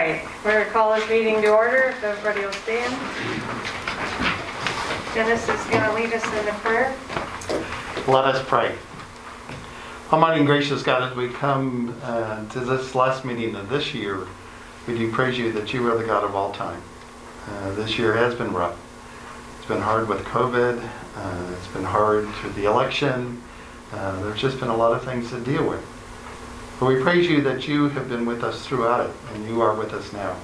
right, we're going to call this meeting to order, if everybody will stand. Dennis is going to lead us in the prayer. Let us pray. Almighty and gracious God, as we come to this last meeting of this year, we do praise you that you are the God of all time. This year has been rough. It's been hard with COVID. It's been hard through the election. There's just been a lot of things to deal with. But we praise you that you have been with us throughout it, and you are with us now.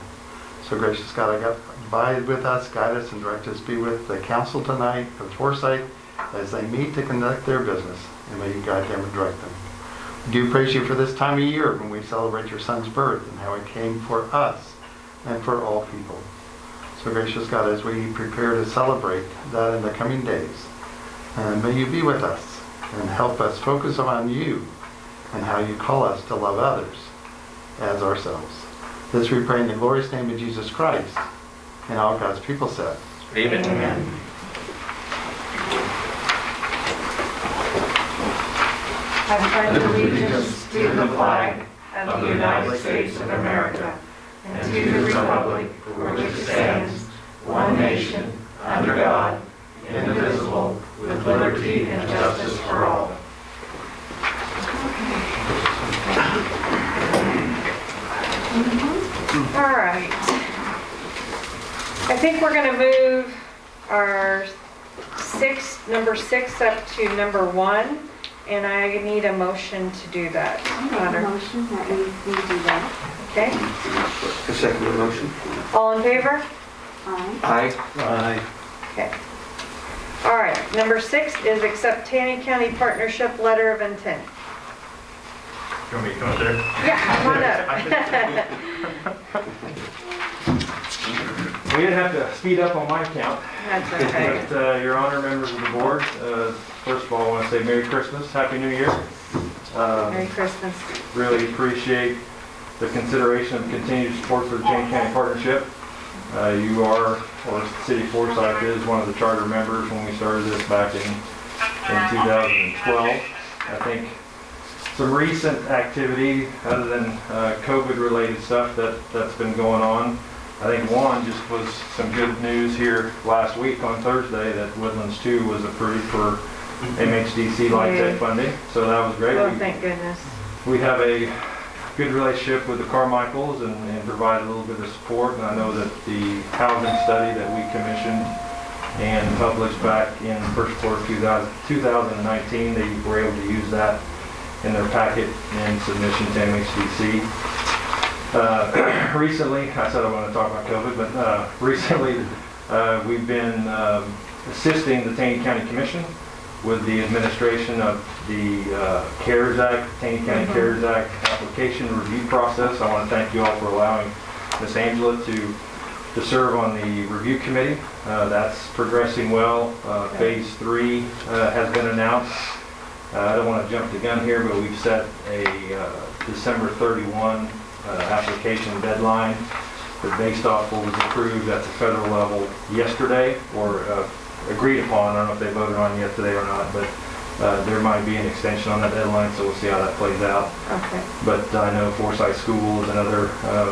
So gracious God, abide with us, guide us, and direct us. Be with the council tonight of Forsyth as they meet to conduct their business, and may you guide them and direct them. We do praise you for this time of year when we celebrate your son's birth and how he came for us and for all people. So gracious God, as we prepare to celebrate that in the coming days, may you be with us and help us focus on you and how you call us to love others as ourselves. This we pray in the glorious name of Jesus Christ, and all God's people said, Amen. Amen. I pledge allegiance to the flag of the United States of America and to the republic for which it stands, one nation, under God, indivisible, with liberty and justice for all. All right. I think we're going to move our number 6 up to number 1, and I need a motion to do that. I make a motion that we do that. Okay. I second the motion. All in favor? Aye. Aye. Okay. All right. Number 6 is accept Taney County Partnership Letter of Intent. You want me to come up there? Yeah, come on up. We didn't have to speed up on my count. That's okay. But Your Honor, members of the board, first of all, I want to say Merry Christmas, Happy New Year. Merry Christmas. Really appreciate the consideration and continued support for the Taney County Partnership. You are, or the City of Forsyth is, one of the charter members when we started this back in 2012. I think some recent activity, other than COVID-related stuff that's been going on, I think one just was some good news here last week on Thursday that Woodlands 2 was approved for MHDC Light Tech funding, so that was great. Oh, thank goodness. We have a good relationship with the Carmichaels and provide a little bit of support, and I know that the housing study that we commissioned and published back in the first quarter of 2019, they were able to use that in their packet in submission to MHDC. Recently, I said I want to talk about COVID, but recently we've been assisting the Taney County Commission with the administration of the CARES Act, Taney County CARES Act application review process. I want to thank you all for allowing Ms. Angela to serve on the review committee. That's progressing well. Phase 3 has been announced. I don't want to jump the gun here, but we've set a December 31 application deadline, but based off what was approved at the federal level yesterday, or agreed upon. I don't know if they voted on it yet today or not, but there might be an extension on that deadline, so we'll see how that plays out. Okay. But I know Forsyth Schools and other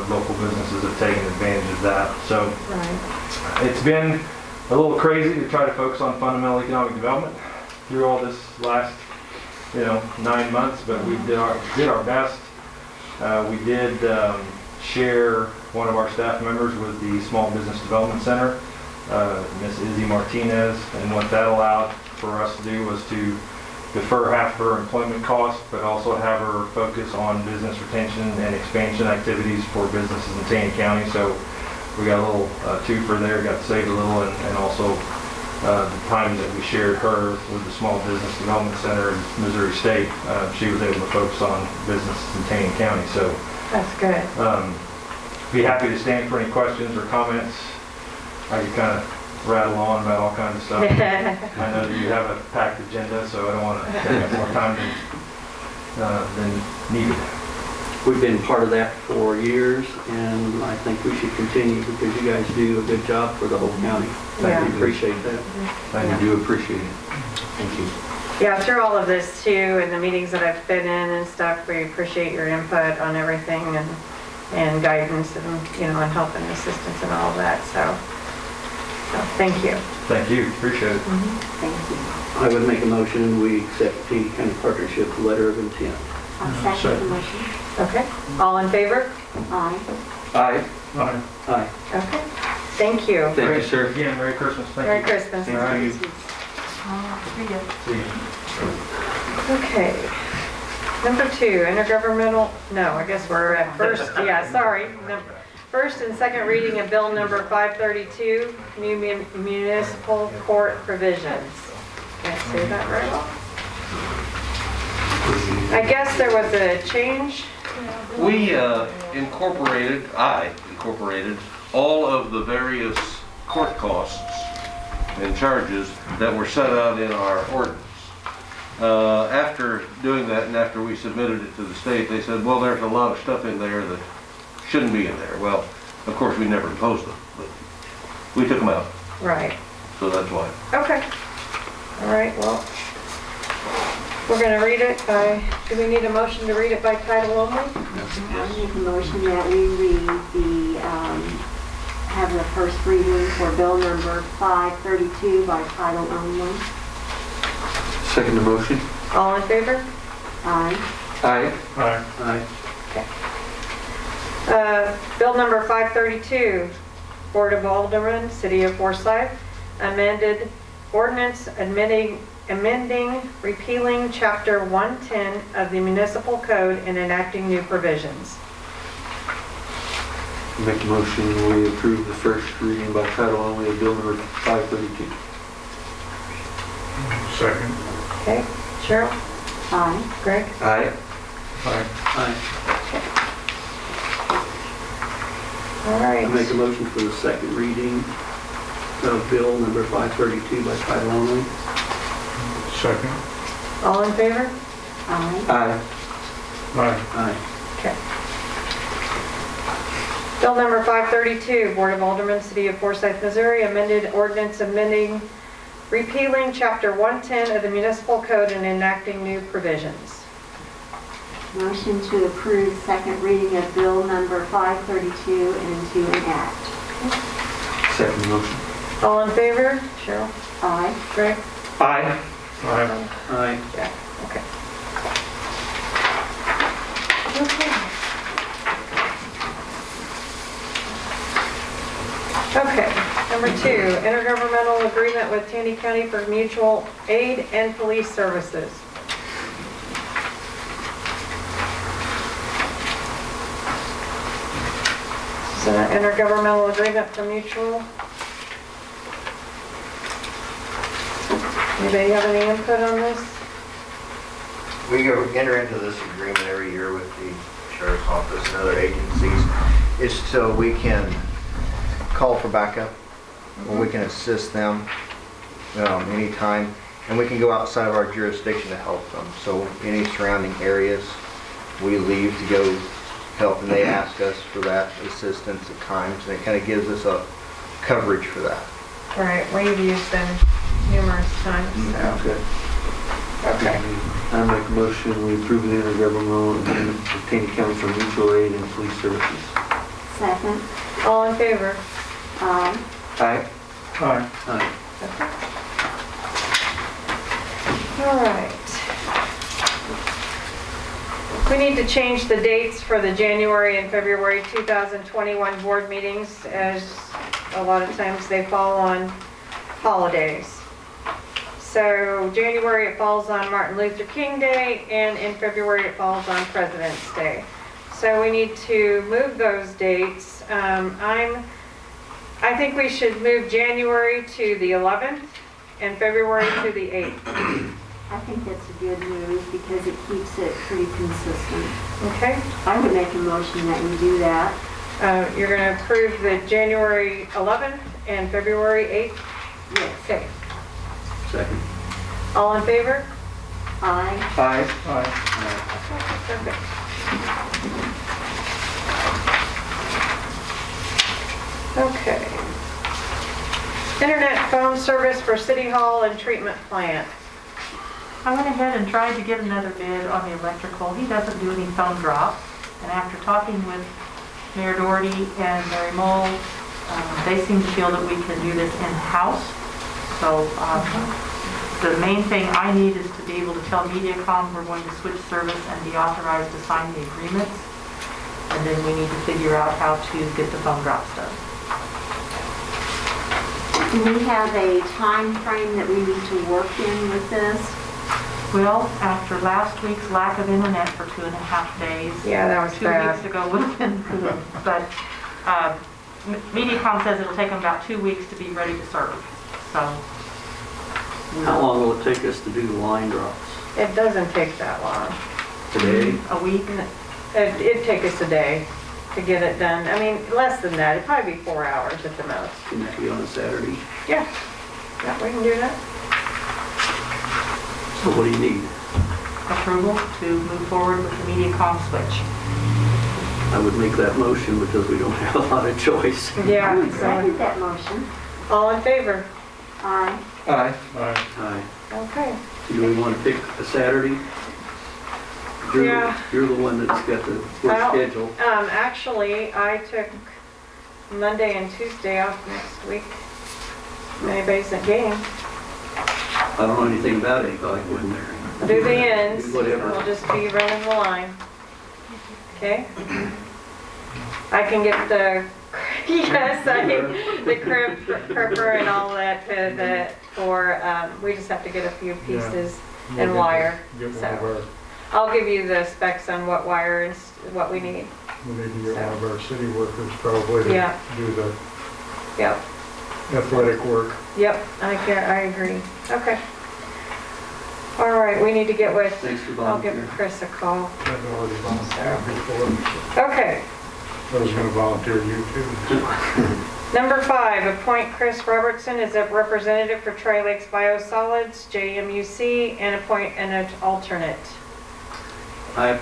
local businesses have taken advantage of that. So Right. it's been a little crazy to try to focus on fundamental economic development through all this last 9 months, but we did our best. We did share one of our staff members with the Small Business Development Center, Miss Izzy Martinez, and what that allowed for us to do was to defer half of her employment costs, but also have her focus on business retention and expansion activities for businesses in Taney County. So we got a little twofer there, got to save a little, and also the time that we shared her with the Small Business Development Center in Missouri State, she was able to focus on businesses in Taney County. So That's good. Be happy to stand for any questions or comments. I could kind of rattle on about all kinds of stuff. I know that you have a packed agenda, so I don't want to take up more time than needed. We've been part of that for years, and I think we should continue because you guys do a good job for the whole county. Yeah. We appreciate that. Thank We do appreciate it. Thank you. Yeah, through all of this too, and the meetings that I've been in and stuff, we appreciate your input on everything, and and guidance and, and help and assistance and all of that, so thank you. Thank you, appreciate it. Thank you. I would make a motion, we accept Taney County Partnership letter of intent. I'll second the motion. Okay, all in favor? Aye. Aye. Aye. Aye. Okay, thank you. Thank you, sir. Again, Merry Christmas, thank you. Merry Christmas. All right. Oh, See you. Okay. Number 2, intergovernmental, no, I guess we're at first, yeah, sorry. First and second reading of bill number 532, municipal court provisions. Can't say that right well. I guess there was a change. We I incorporated all of the various court costs and charges that were set out in our ordinance. After doing that and after we submitted it to the state, they said, well, there's a lot of stuff in there that shouldn't be in there. Well, of course, we never imposed them, but we took them out, Right. so that's why. Okay. All right, well, we're going to read it by, do we need a motion to read it by title only? I make a motion that we read have the first reading for bill number 532 by title only. Second the motion. All in favor? Aye. Aye. Aye. Aye. Bill number 532, Board of Aldermen, City of Forsyth, amended ordinance amending, repealing Chapter 110 of the Municipal Code and enacting new provisions. Make a motion, we approve the first reading by title only of bill number 532. Second. Okay, Cheryl? Aye. Greg? Aye. Aye. Aye. All right. I make a motion for the second reading of bill number 532 by title only. Second. All in favor? Aye. Aye. Aye. Aye. Okay. Bill number 532, Board of Aldermen, City of Forsyth, Missouri, amended ordinance amending, repealing Chapter 110 of the Municipal Code and enacting new provisions. Motion to approve second reading of bill number 532 and to enact. Second motion. All in favor? Cheryl? Aye. Greg? Aye. Aye. Aye. Yeah, okay. Okay. Okay, number 2, intergovernmental agreement with Taney County for mutual aid and police services. Is that an intergovernmental agreement for mutual? Anybody have any input on this? We enter into this agreement every year with the Sheriff's Office and other agencies. It's so we can call for backup, or we can assist them anytime, and we can go outside of our jurisdiction to help them. So any surrounding areas, we leave to go help, and they ask us for that assistance at times, and it kind of gives us a coverage for that. Right, we've used them numerous times, so. Good. Okay. I make a motion, we approve the intergovernmental agreement with Taney County for mutual aid and police services. Second. All in favor? Aye. Aye. Aye. Aye. All right. We need to change the dates for the January and February 2021 board meetings, as a lot of times they fall on holidays. So January it falls on Martin Luther King Day, and in February it falls on President's Day. So we need to move those dates. I think we should move January to the 11th and February to the 8th. I think that's a good move because it keeps it pretty consistent. Okay? I would make a motion that we do that. You're going to approve the January 11th and February 8th? Yes. Okay. Second. All in favor? Aye. Aye. Aye. Perfect. Okay. Internet phone service for City Hall and treatment plant. I went ahead and tried to get another bid on the electrical. He doesn't do any phone drop. And after talking with Mayor Doherty and Mary Mole, they seem to feel that we can do this in-house. So the main thing I need is to be able to tell MediaCom we're going to switch service and be authorized to sign the agreements. And then we need to figure out how to get the phone drops done. Do we have a time frame that we need to work in with this? Well, after last week's lack of internet for 2.5 days. Yeah, that was 2 bad. weeks ago would have been good. But MediaCom says it'll take them about 2 weeks to be ready to serve. So. How long will it take us to do the line drops? It doesn't take that long. Today? A week? It'd take us a day to get it done. I mean, less than that. It'd probably be 4 hours at the most. Can that be on a Saturday? Yeah. Yeah, we can do that. So what do you need? Approval to move forward with the MediaCom switch. I would make that motion because we don't have a lot of choice. I Yeah. would second that motion. All in favor? Aye. Aye. Aye. Okay. So do we want to pick a Saturday? Yeah. You're the one that's got the work Well, schedule. Actually, I took Monday and Tuesday off next week. Anybody's at game. I don't know anything about it, but I wouldn't. Do the ends. Whatever. We'll just be running the line. Okay? I can get the, yes, the cripper and all that we just have to get a few pieces and wire. So I'll give you the specs on what wire and what we need. We need to get one of our city workers probably to Yeah. do the Yep, athletic work. yep, I agree. Okay. All right, we need to get with, Thanks for I'll give volunteering. Chris a call. I've already volunteered before. Okay. I was gonna volunteer you too. Number 5, appoint Chris Robertson as a representative for Tri Lakes Biosolids, JMUC, and appoint an alternate. I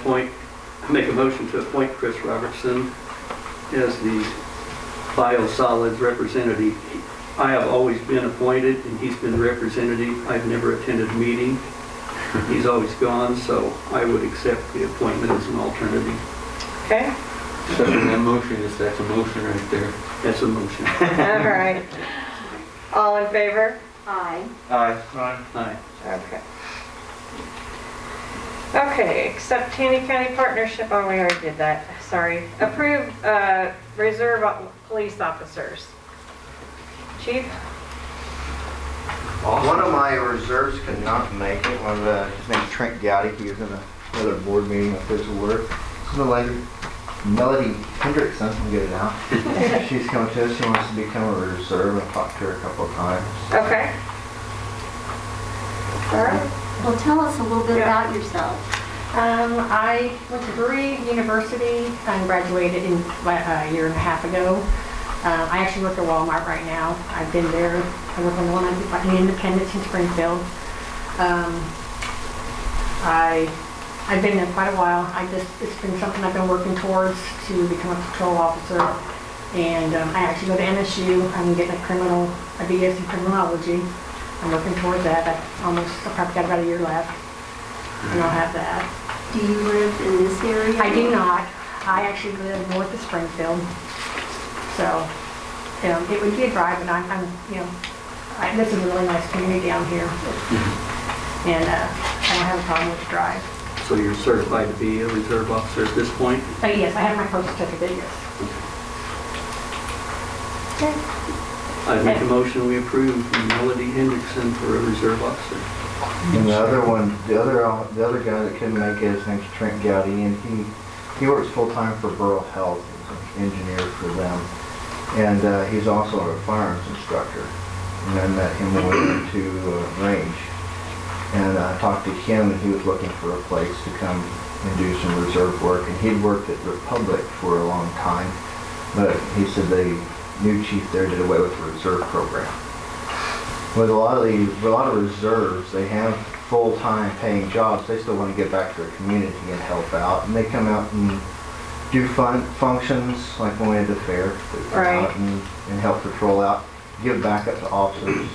make a motion to appoint Chris Robertson as the biosolids representative. I have always been appointed and he's been representative. I've never attended a meeting. He's always gone, so I would accept the appointment as an alternative. Okay? Second that motion, that's a motion right there. That's a motion. All right. All in favor? Aye. Aye. Aye. Okay. Okay, accept Taney County Partnership, oh, we already did that, sorry. Approve reserve police officers. Chief? One of my reserves could not make it. His name's Trent Gowdy. He was in another board meeting with his work. This is the lady, Melody Hendrickson. I'll get it out. She's coming to us. She wants to become a reserve. I've talked to her a couple of times. Okay. All right. Well, tell us a little bit Yeah. about yourself. I went to Brewery University and graduated a year and a half ago. I actually work at Walmart right now. I've been there. I work on the one in Independence in Springfield. I've been there quite a while. It's been something I've been working towards to become a patrol officer. And I actually go to MSU. I'm getting a BS in criminology. I'm working towards that. I probably got about a year left, and I'll have that. Do you live in this area? I do not. I actually live north of Springfield, so it would be a drive, but this is a really nice community down here, and I don't have a problem with the drive. So you're certified to be a reserve officer at this point? Yes, I have my post certificate, yes. Okay. I'd make a motion we approve Melody Hendrickson for a reserve officer. And the other guy that couldn't make it, his name's Trent Gowdy, and he works full-time for Borough Health. He's an engineer for them. And he's also a firearms instructor. And I met him when we went to range. And I talked to him, and he was looking for a place to come and do some reserve work. And he'd worked at Republic for a long time, but he said the new chief there did away with the reserve program. With a lot of reserves, they have full-time paying jobs. They still want to get back to their community and help out. And they come out and do fun functions, like when we had the fair. They come out and help patrol out, give back up to officers.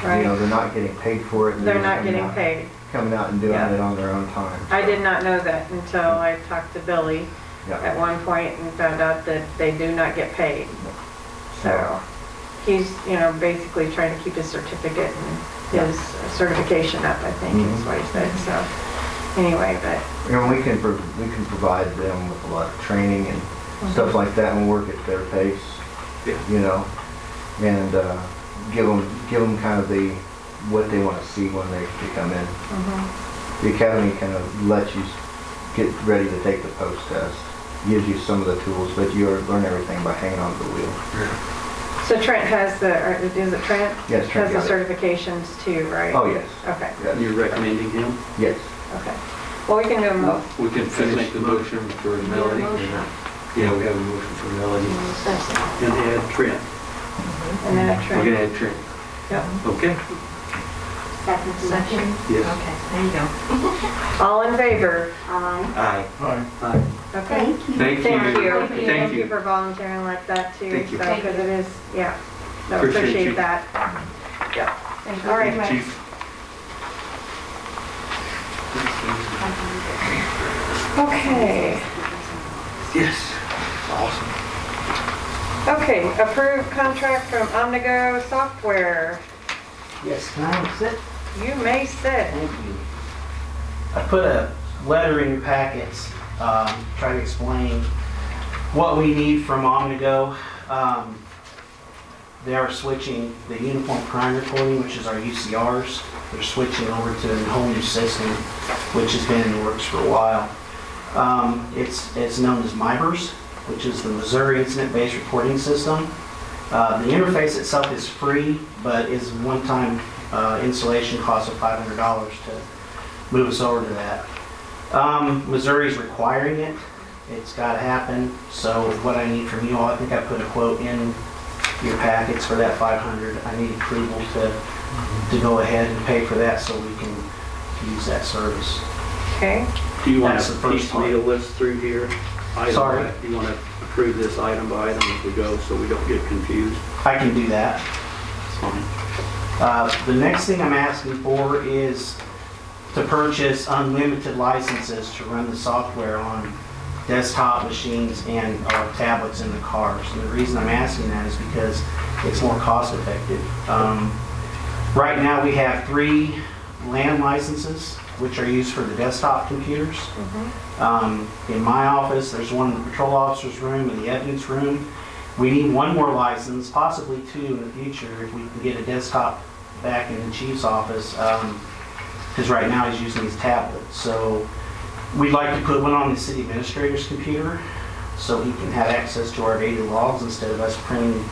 They're not getting paid for it. They're not getting paid. Coming out and doing it on their own time. I did not know that until I talked to Billy. Yeah. at one point and found out that they do not get paid. So he's, basically trying to keep his certificate and his certification up, I think is what he said. So anyway, but We can provide them with a lot of training and stuff like that and work at their pace, and give them kind of what they want to see when they come in. The academy kind of lets you get ready to take the post test, gives you some of the tools, but you learn everything by hanging on to the wheel. so Trent has is it Trent? Yes, Trent Has the got it. certifications too, right? Oh, yes. Okay, Yes. You're recommending him? Yes. okay. Well, we can do them both. We can finish the motion for Melody. Yeah, we have a motion for Melody. And add Trent. And then We're Trent. gonna add Trent. Yep. Okay? Second motion. Yes. Okay, there you go. All in favor? Aye. Aye. Aye. Okay. Thank you. Thank you. Thank Thank you you. for volunteering like that too. Thank you. So, because it is, yeah. No, Appreciate appreciate you. that. Yeah. Thank you. All right. Chief. Okay. Yes. Okay, approved contract from Omnigo Software. Yes, can I sit? You may sit. Thank you. I put a letter in your packets, trying to explain what we need from Omnigo. They are switching the Uniform Crime Reporting, which is our UCRs. They're switching over to a whole new system, which has been in the works for a while. It's known as MIBRS, which is the Missouri Incident-Based Reporting System. The interface itself is free, but is one-time installation cost of $500 to move us over to that. Missouri's requiring it. It's got to happen. So what I need from you all, I think I put a quote in your packets for that $500. I need approval to go ahead and pay for that so we can use that service. Okay. Do you want That's to the first part. piecemeal this through here? Item Sorry? by- Do you want to approve this item by item as we go so we don't get confused? I can do that. It's fine. The next thing I'm asking for is to purchase unlimited licenses to run the software on desktop machines and our tablets in the cars. And the reason I'm asking that is because it's more cost effective. Right now we have 3 LAN licenses, which are used for the desktop computers. In my office, there's one in the patrol officer's room and the evidence room. We need 1 more license, possibly 2 in the future if we can get a desktop back in the chief's office, because right now he's using his tablet. So we'd like to put one on the city administrator's computer so he can have access to our daily logs instead of us printing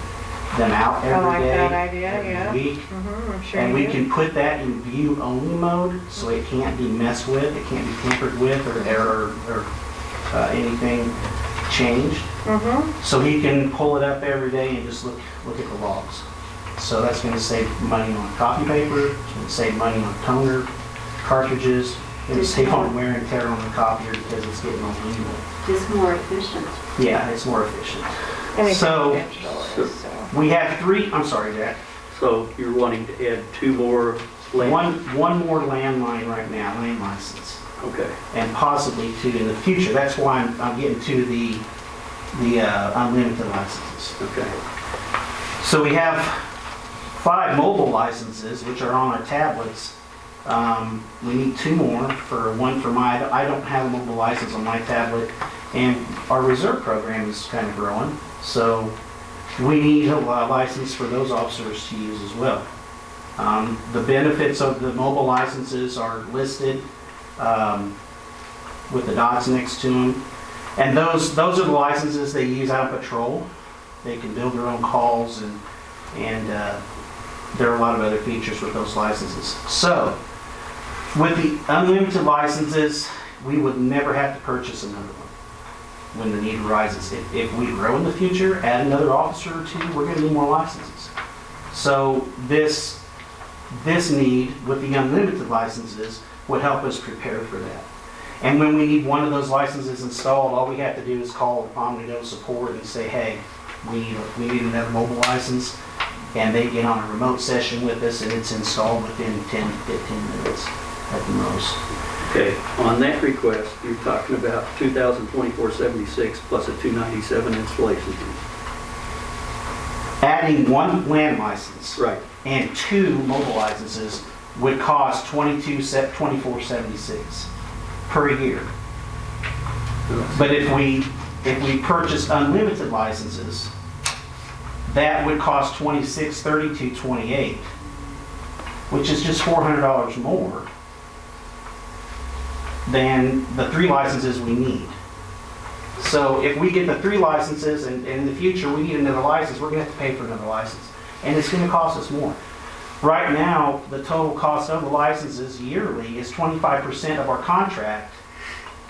them out I every like day, that idea, every yeah. week. I'm sure And you we do. can put that in view-only mode, so it can't be messed with, it can't be tampered with, or anything changed. So he can pull it up every day and just look at the logs. So that's going to save money on copy paper, it's going to save money on toner, cartridges, and save on wear and tear on the copier because it's getting old anyway. Just more efficient. Yeah, it's more efficient. Anything So- digital is, so. We have 3, I'm sorry, Jack. So you're wanting to add 2 more lanes? One more landline right now, land license. Okay. And possibly 2 in the future. That's why I'm getting to the unlimited licenses. Okay. So we have 5 mobile licenses, which are on our tablets. We need 2 more, one for I don't have a mobile license on my tablet, and our reserve program is kind of growing. So we need a license for those officers to use as well. The benefits of the mobile licenses are listed with the dots next to them. And those are the licenses they use out of patrol. They can build their own calls, and there are a lot of other features with those licenses. So with the unlimited licenses, we would never have to purchase another one when the need arises. If we grow in the future, add another officer or 2, we're going to need more licenses. So this need with the unlimited licenses would help us prepare for that. And when we need one of those licenses installed, all we have to do is call Omnigo support and say, hey, we need another mobile license. And they get on a remote session with us and it's installed within 10 to 15 minutes at the most. Okay, on that request, you're talking about $2,024.76 plus a $297 installation fee. Adding one land license Right. and 2 mobile licenses would cost $24.76 per year. But if we purchase unlimited licenses, that would cost $26.32.28, which is just $400 more than the 3 licenses we need. So if we get the 3 licenses and in the future we need another license, we're gonna have to pay for another license. And it's gonna cost us more. Right now, the total cost of the licenses yearly is 25% of our contract.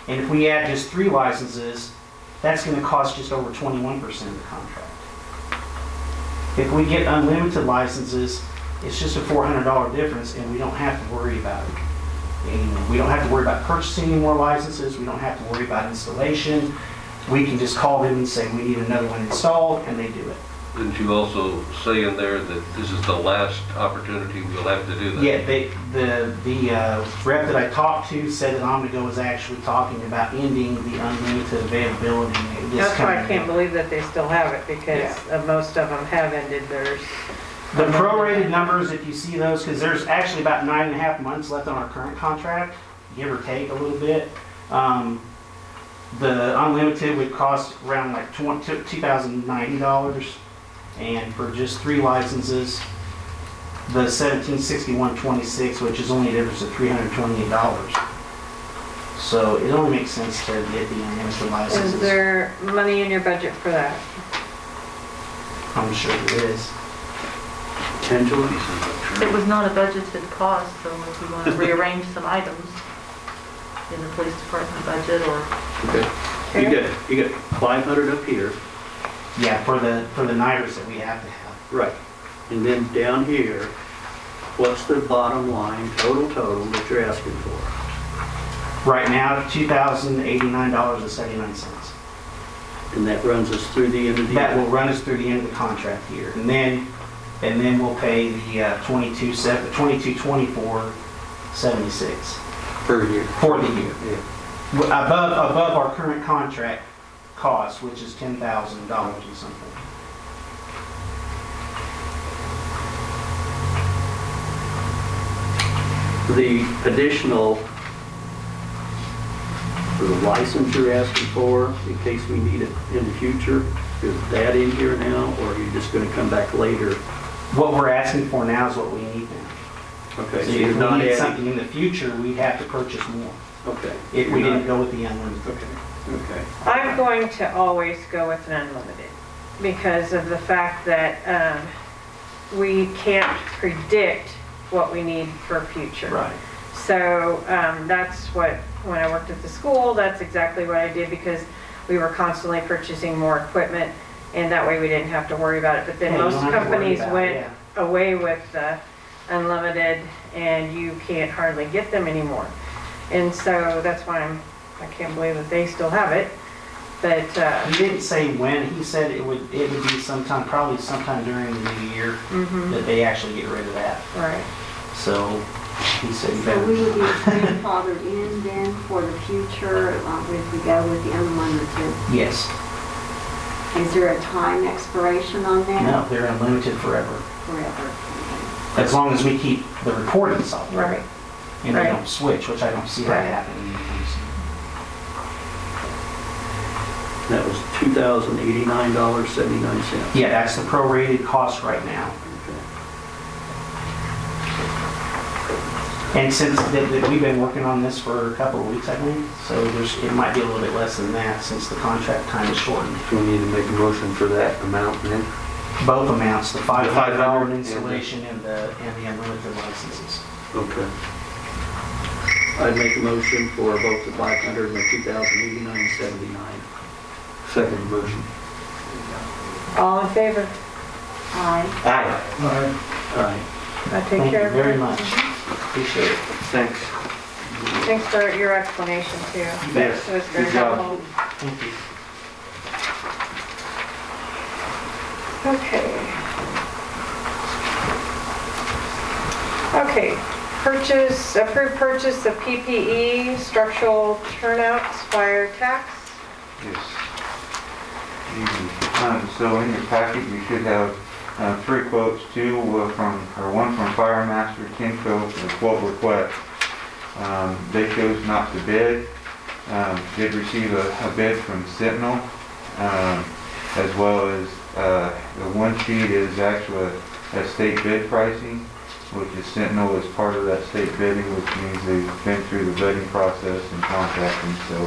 And if we add just 3 licenses, that's gonna cost just over 21% of the contract. If we get unlimited licenses, it's just a $400 difference and we don't have to worry about it anymore. We don't have to worry about purchasing any more licenses. We don't have to worry about installation. We can just call them and say we need another one installed and they do it. Didn't you also say in there that this is the last opportunity we'll have to do that? Yeah, the rep that I talked to said that Omnigo is actually talking about ending the unlimited availability. That's why I can't believe that they still have it, because most of them have ended theirs. The prorated numbers, if you see those, because there's actually about 9.5 months left on our current contract, give or take a little bit. The unlimited would cost around like $2,090, and for just 3 licenses, the $1,761.26, which is only a difference of $328. So it only makes sense to get the unlimited licenses. Is there money in your budget for that? I'm sure there is. Angela? It was not a budgeted cost, so if you want to rearrange some items in the police department budget or... Okay. You got 500 up here. Yeah, for the nighters that we have to have. Right. And then down here, what's the bottom line, total that you're asking for? Right now, $2,089.79. And that runs us through the end of the year? That will run us through the end of the contract year. And then we'll pay the $2224.76 Per year. for the year. Above our current contract cost, which is $10,000 and something. The additional, the license you're asking for, in case we need it in the future, is that in here now, or are you just gonna come back later? What we're asking for now is what we need now. Okay, So so if you're we not need adding, something in the future, we'd have to purchase more. okay. If we didn't go with the unlimited. Okay. I'm going to always go with an unlimited because of the fact that we can't predict what we need for future. Right. So that's what, when I worked at the school, that's exactly what I did because we were constantly purchasing more equipment and that way we didn't have to worry about it. But then Yeah, you most don't have to worry companies about it, went yeah. away with the unlimited and you can't hardly get them anymore. And so that's why I can't believe that they still have it. But He didn't say when. He said it would be sometime, probably sometime during the new year that they actually get rid of that. right. So he said you So better. we would be grandfathered in then for the future if we go with the unlimited. Yes. Is there a time expiration on that? No, they're unlimited forever. Forever. As long as we keep the reporting software. Right. And they Right. don't switch, which I don't see that Right. happening anytime soon. That was $2,089.79. Yeah, that's the prorated cost right now. And since we've been working on this for a couple of weeks, I think, so it might be a little bit less than that since the contract time is shortened. Do we need to make a motion for that amount then? Both amounts, the $500 $500 installation and the unlimited licenses. Okay. I'd make a motion for both the 500 and the 2,089.79. Second motion. All in favor? Aye. Aye. Aye. I take Thank care you of very it. much. Appreciate it. Thanks. Thanks for your explanation too. You bet. So it's very Good job. helpful. Thank you. Okay. Okay, Approved purchase of PPE, structural turnouts, fire tax. Yes. So in your packet, you should have 3 quotes, one from Fire Master Kimco for the quote request. They chose not to bid. Did receive a bid from Sentinel, as well as the one sheet is actually a state bid pricing, which is Sentinel is part of that state bidding, which means they've been through the bidding process and contracting. So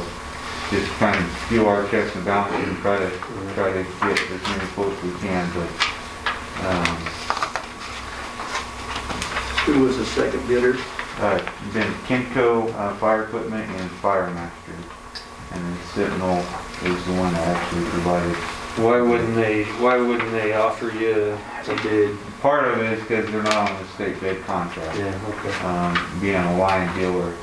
just kind of do our checks and balances and try to get as many quotes we can. But Who was the second bidder? Then Kimco Fire Equipment and Fire Master, and then Sentinel is the one that actually provided. Why wouldn't they offer you a bid? Part of it is because they're not on the state bid contract. Yeah, okay. Being a line dealer,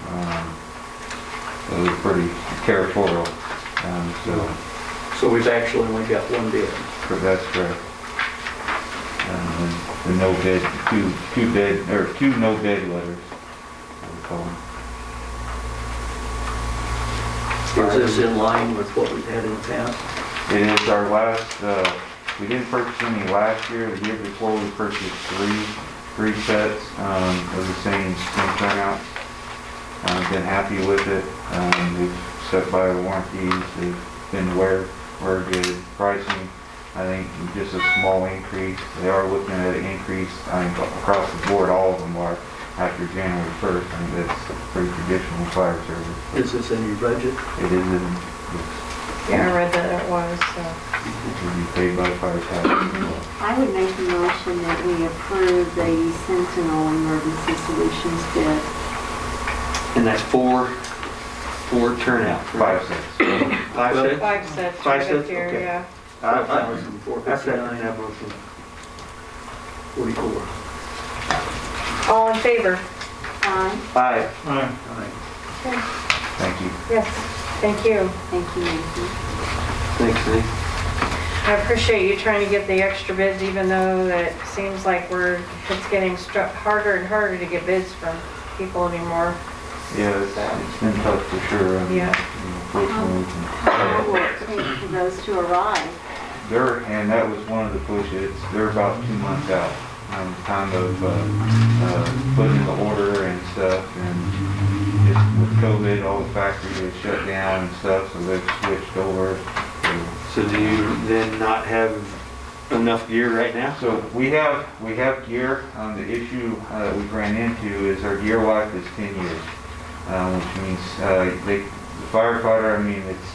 it was pretty territorial. So we've actually only got one bid. That's correct. The no bid, two no bid letters, I would call them. Is this in line with what we've had in the past? It is our last, we didn't purchase any last year. The year before we purchased three sets of the same turnout. Been happy with it. They've stuck by the warranties. They've been where good pricing. I think just a small increase. They are looking at an increase, I think, across the board. All of them are after January 1st. I think that's pretty traditional fire service. Is this in your budget? It is in, Yeah, I read that it was, so. it will be paid by fire tax as well. I would make a motion that we approve the Sentinel Emergency Solutions bid. And that's four turnout. 5 cents. 5 cents? 5 sets. 5 cents? Here, Okay. yeah. I second that motion. 44. All in favor? Aye. Aye. Okay. Thank you. Yes, thank you. Thank you, Nathan. Thanks, Nate. I appreciate you trying to get the extra bids, even though that it seems like it's getting harder and harder to get bids from people anymore. Yeah, it's been tough for sure. Yeah. Personally. How long will it take for those to arrive? And that was one of the pushes. They're about 2 months out. Kind of putting the order and stuff, and just with COVID, all the factories have shut down and stuff, so they've switched over. So do you then not have enough gear right now? So we have gear. The issue that we ran into is our gear life is 10 years, which means the firefighter. I mean, it's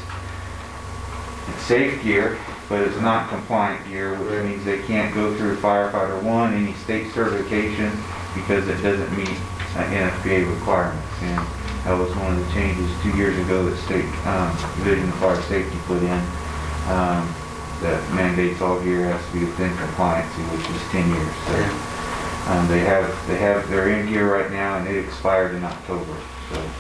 safe gear, but it's not compliant gear, which means they can't go through firefighter 1, any state certification, because it doesn't meet NFPA requirements. And that was one of the changes 2 years ago that State Division of Fire Safety put in, that mandates all gear has to be within compliancy, which is 10 years. So they're in gear right now, and it expired in October.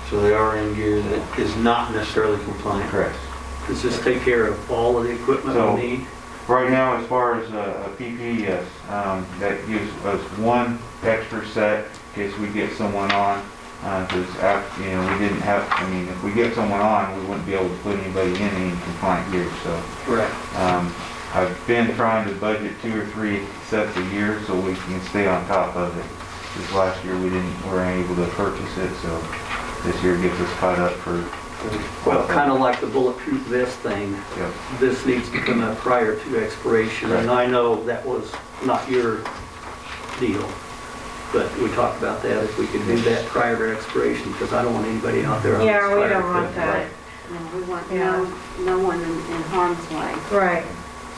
So they are in gear that is not necessarily compliant. Correct. Does this take care of all of the equipment So, we need? Right now, as far as a PPE, yes, that gives us one extra set in case we get someone on. Because we didn't have. I mean, if we get someone on, we wouldn't be able to put anybody in any compliant gear. So, Correct. I've been trying to budget 2 or 3 sets a year so we can stay on top of it. This last year we weren't able to purchase it, so this year gets us caught up for. Well, kind of like the bulletproof vest thing. Yep. This needs to come up prior to expiration, Correct. and I know that was not your deal, but we talked about that, if we could do that prior to expiration, because I don't want anybody out there on Yeah, we expired don't want equipment. that. No, we want Yeah. no one in harm's way. Right.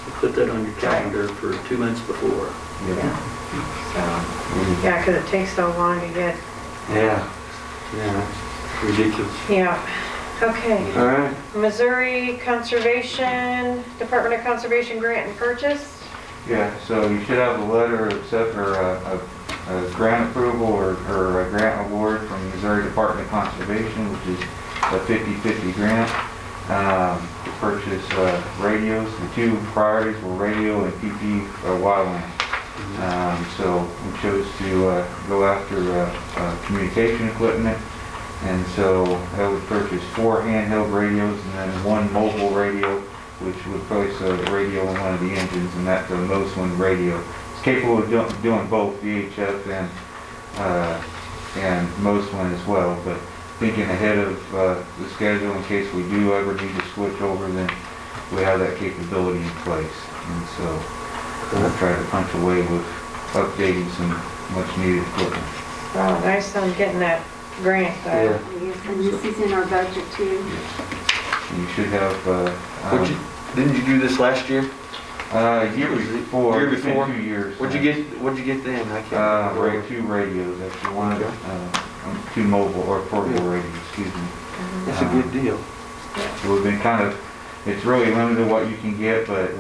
So put that on your calendar for 2 months before. Yeah. So, yeah, because it takes so long to get, Yeah. Yeah. Ridiculous. yeah. Okay. All right. Missouri Conservation, Department of Conservation grant and purchase. Yeah, so you should have a letter a grant approval or a grant award from Missouri Department of Conservation, which is a 50-50 grant to purchase radios. The 2 priorities were radio and PP wildland. So we chose to go after communication equipment. And so I would purchase 4 handheld radios and then 1 mobile radio, which would place a radio in one of the engines, and that's the most one radio. It's capable of doing both VHF and most one as well, but thinking ahead of the schedule in case we do ever need to switch over, then we have that capability in place. And so we'll try to punch away with updating some much needed equipment. Oh, nice on getting that grant, though. Yes, and this is in our budget too. And you should have, Didn't you do this last year? year before. Year It's been before? 2 years. What'd you get then? I can't remember. 2 radios, actually, one, Okay. 2 mobile or portable radios, excuse me. That's a good deal. So we've been it's really limited what you can get, but,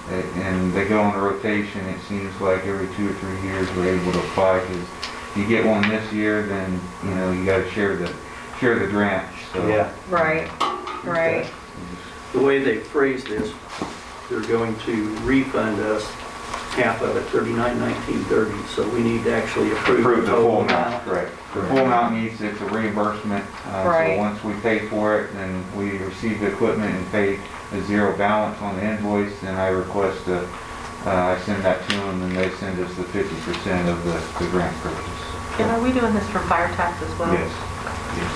and they go on a rotation. It seems like every 2 or 3 years we're able to apply, because you get one this year, then, you gotta share the grant, so. Yeah. Right, right. The way they phrased this, they're going to refund us half of it, $39,1930, so we need to actually approve Approve the the full total amount, amount. correct. The full amount needs, it's a reimbursement. Right. So once we pay for it, then we receive the equipment and pay a 0 balance on the invoice, then I request I send that to them, and they send us the 50% of the grant purchase. And are we doing this for fire tax as well? Yes, yes.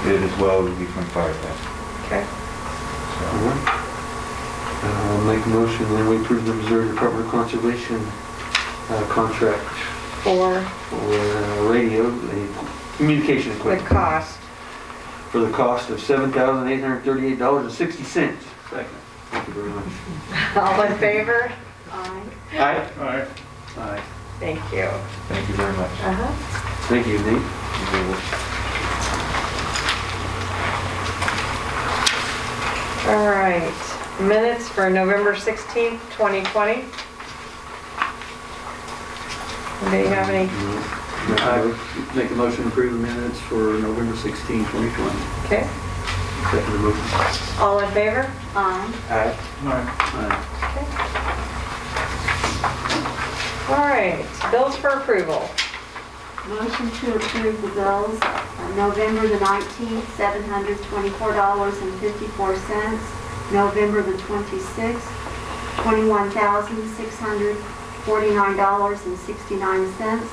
It as well would be from fire tax. Okay. I'll make a motion, then we approve the Missouri Department of Conservation contract For for radio, communication the equipment. cost. For the cost of $7,838.60. Second. Thank you very much. All in favor? Aye. Aye. Aye. Aye. Thank you. Thank you very much. Uh-huh. Thank you, Nate. All right. Minutes for November 16th, 2020. Do you have any? I make a motion to approve the minutes for November 16, 2020. Okay. Second the motion. All in favor? Aye. Aye. Aye. All right. Bills for approval. Motion to approve the bills, November the 19th, $724.54. November the 26th, $21,649.69.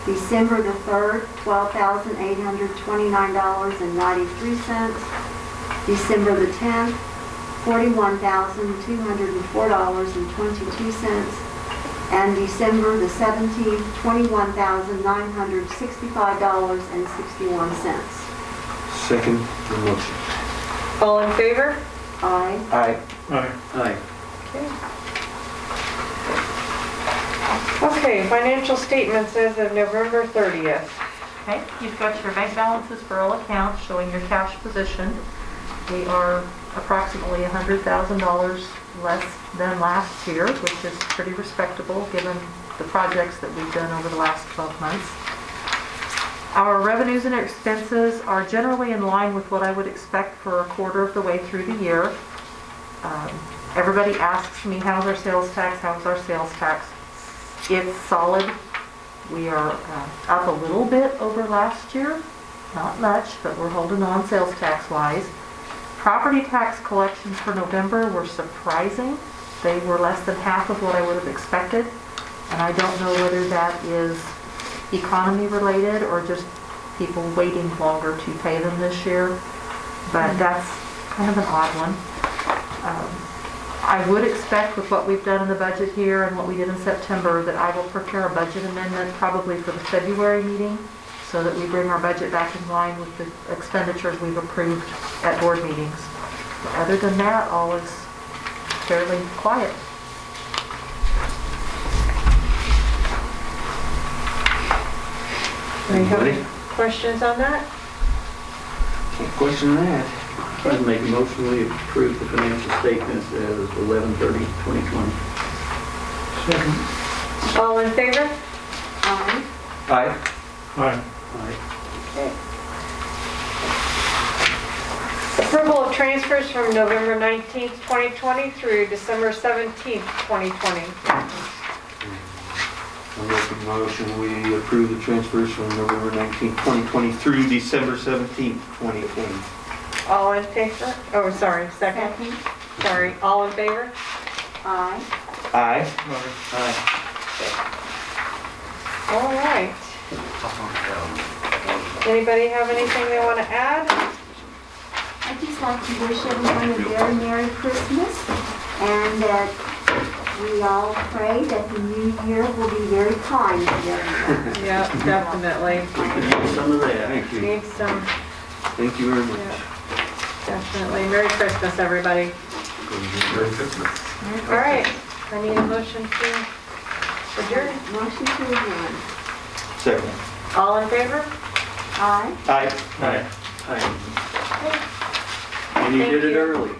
December the 3rd, $12,829.93. December the 10th, $41,204.22. And December the 17th, $21,965.61. Second the motion. All in favor? Aye. Aye. Aye. Aye. Okay, financial statements as of November 30th. Okay, you've got your bank balances for all accounts showing your cash position. We are approximately $100,000 less than last year, which is pretty respectable given the projects that we've done over the last 12 months. Our revenues and expenses are generally in line with what I would expect for a quarter of the way through the year. Everybody asks me, how's our sales tax? How's our sales tax? It's solid. We are up a little bit over last year. Not much, but we're holding on sales tax wise. Property tax collections for November were surprising. They were less than half of what I would have expected. And I don't know whether that is economy related or just people waiting longer to pay them this year. But that's kind of an odd one. I would expect with what we've done in the budget here and what we did in September that I will prepare a budget amendment probably for the February meeting so that we bring our budget back in line with the expenditures we've approved at board meetings. Other than that, all is fairly quiet. Anybody? Questions on that? Can't question that. I'd make a motion we approve the financial statements as 11/30/2020. Second. All in favor? Aye. Aye. Aye. Aye. Approval of transfers from November 19th, 2020 through December 17th, 2020. I'll make a motion, we approve the transfers from November 19, 2020 through December 17, 2020. All in favor? Oh, sorry, second. Second. Sorry, all in favor? Aye. Aye. All right. Anybody have anything they want to add? I'd just like to wish everyone a very Merry Christmas and that we all pray that the new year will be very kind to everyone. Yeah, definitely. Some of that. Thank you. Need some, Thank you very much. yeah, definitely. Merry Christmas, everybody. All right, I need a motion to adjourn. Motion to adjourn. Second. All in favor? Aye. Aye. And you did it early.